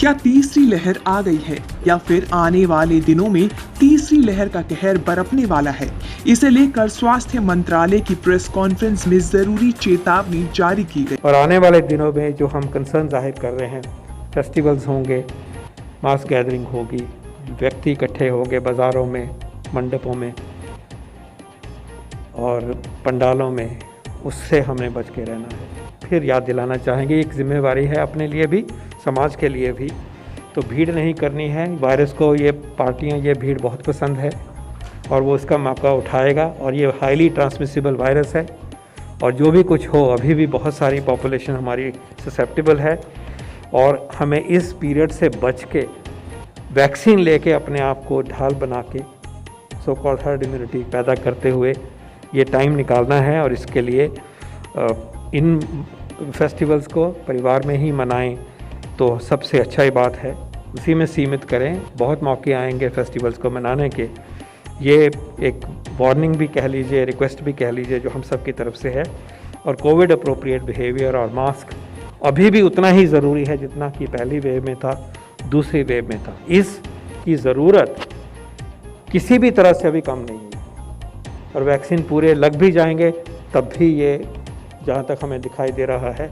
क्या तीसरी लहर आ गई है या फिर आने वाले दिनों में तीसरी लहर का कहर बरपने वाला है? इसे लेकर स्वास्थ्य मंत्रालय की प्रेस कॉन्फ्रेंस में जरूरी चेतावनी जारी की गई। और आने वाले दिनों में जो हम कंसर्न जाहिर कर रहे हैं, फेस्टिवल्स होंगे, मास गैदरिंग होगी, व्यक्ति इकट्ठे होंगे बाज़ारों में, मंडपों में और पंडालों में, उससे हमें बच के रहना है। फिर याद दिलाना चाहेंगे, एक जिम्मेवारी है अपने लिए भी, समाज के लिए भी। तो भीड़ नहीं करनी है। वायरस को ये पार्टियां, ये भीड़ बहुत पसंद है और वो इसका मौका उठाएगा। और ये हाईली ट्रांसमिसिबल वायरस है और जो भी कुछ हो, अभी भी बहुत सारी पॉपुलेशन हमारी ससेप्टेबल है और हमें इस पीरियड से बच के वैक्सीन लेके अपने आप को ढाल बना के सो कॉल्ड हर्ड इम्यूनिटी पैदा करते हुए ये टाइम निकालना है। और इसके लिए इन फेस्टिवल्स को परिवार में ही मनाएं तो सबसे अच्छा ही बात है, उसी में सीमित करें। बहुत मौके आएंगे फेस्टिवल्स को मनाने के। ये एक वार्निंग भी कह लीजिए, रिक्वेस्ट भी कह लीजिए, जो हम सब की तरफ से है। और कोविड अप्रोप्रिएट बिहेवियर और मास्क अभी भी उतना ही ज़रूरी है जितना कि पहली वेव में था, दूसरी वेव में था। इसकी ज़रूरत किसी भी तरह से अभी कम नहीं है। और वैक्सीन पूरे लग भी जाएंगे तब भी ये, जहाँ तक हमें दिखाई दे रहा है,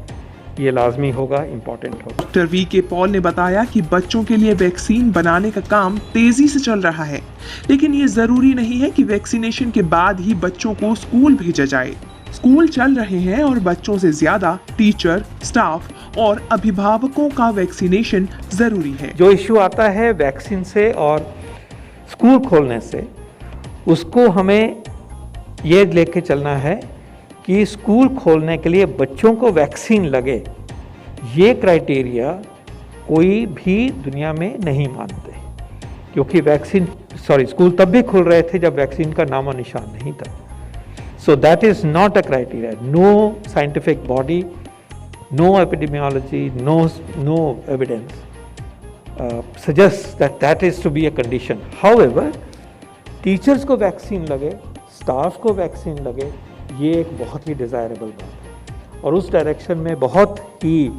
ये लाजमी होगा, इम्पॉर्टेंट होगा। Doctor VK. पॉल ने बताया कि बच्चों के लिए वैक्सीन बनाने का काम तेजी से चल रहा है, लेकिन ये जरूरी नहीं है कि वैक्सीनेशन के बाद ही बच्चों को स्कूल भेजा जाए। स्कूल चल रहे हैं और बच्चों से ज्यादा टीचर, स्टाफ और अभिभावकों का वैक्सीनेशन जरूरी है। जो इश्यू आता है वैक्सीन से और स्कूल खोलने से, उसको हमें ये लेके चलना है कि स्कूल खोलने के लिए बच्चों को वैक्सीन लगे, ये क्राइटेरिया कोई भी दुनिया में नहीं मानते। क्योंकि स्कूल तब भी खुल रहे थे जब वैक्सीन का नामो निशान नहीं था। So that is not a criteria. No scientific body, no epidemiology, no evidence suggests that is to be a condition. However, teachers को वैक्सीन लगे, स्टाफ को वैक्सीन लगे, ये एक बहुत ही डिज़ायरेबल बात है। और उस डायरेक्शन में बहुत ही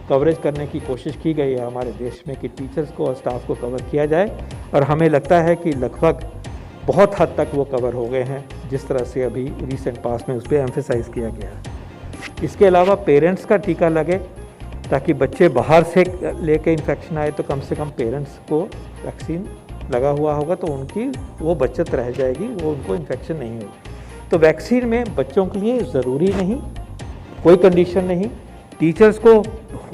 कवरेज करने की कोशिश की गई है हमारे देश में कि टीचर्स को और स्टाफ को कवर किया जाए। और हमें लगता है कि लगभग बहुत हद तक वो कवर हो गए हैं, जिस तरह से अभी रिसेंट पास में उस पर एम्फेसाइज किया गया है। इसके अलावा पेरेंट्स का टीका लगे, ताकि बच्चे बाहर से लेके इन्फेक्शन आए तो कम से कम पेरेंट्स को वैक्सीन लगा हुआ होगा तो उनकी वो बचत रह जाएगी, वो उनको इन्फेक्शन नहीं होगी। तो वैक्सीन में बच्चों के लिए ज़रूरी नहीं, कोई कंडीशन नहीं। टीचर्स को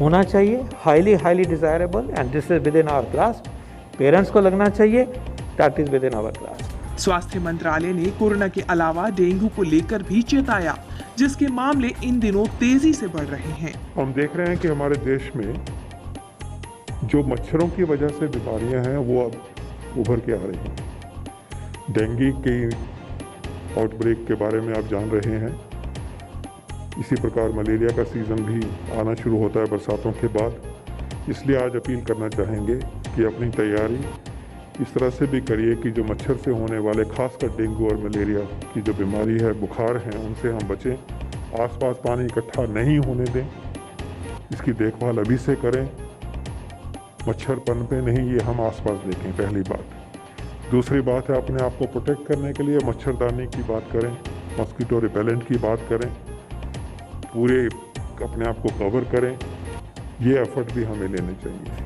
होना चाहिए, highly desirable, and this is within our class. Parents को लगना चाहिए, that is within our class. स्वास्थ्य मंत्रालय ने कोरोना के अलावा डेंगू को लेकर भी चेताया, जिसके मामले इन दिनों तेजी से बढ़ रहे हैं। हम देख रहे हैं कि हमारे देश में जो मच्छरों की वजह से बीमारियां हैं वो अब उभर के आ रही हैं। डेंगू की आउटब्रेक के बारे में आप जान रहे हैं। इसी प्रकार मलेरिया का सीज़न भी आना शुरू होता है बरसातों के बाद। इसलिए आज अपील करना चाहेंगे कि अपनी तैयारी इस तरह से भी करिए कि जो मच्छर से होने वाले, खासकर डेंगू और मलेरिया की जो बीमारी है, बुखार हैं, उनसे हम बचें। आसपास पानी इकट्ठा नहीं होने दें, इसकी देखभाल अभी से करें। मच्छर पनपे नहीं, ये हम आसपास देखें, पहली बात। दूसरी बात है, अपने आप को प्रोटेक्ट करने के लिए मच्छरदानी की बात करें, मॉस्किटो रिपेलेंट की बात करें, पूरे अपने आप को कवर करें। ये एफर्ट भी हमें लेने चाहिए।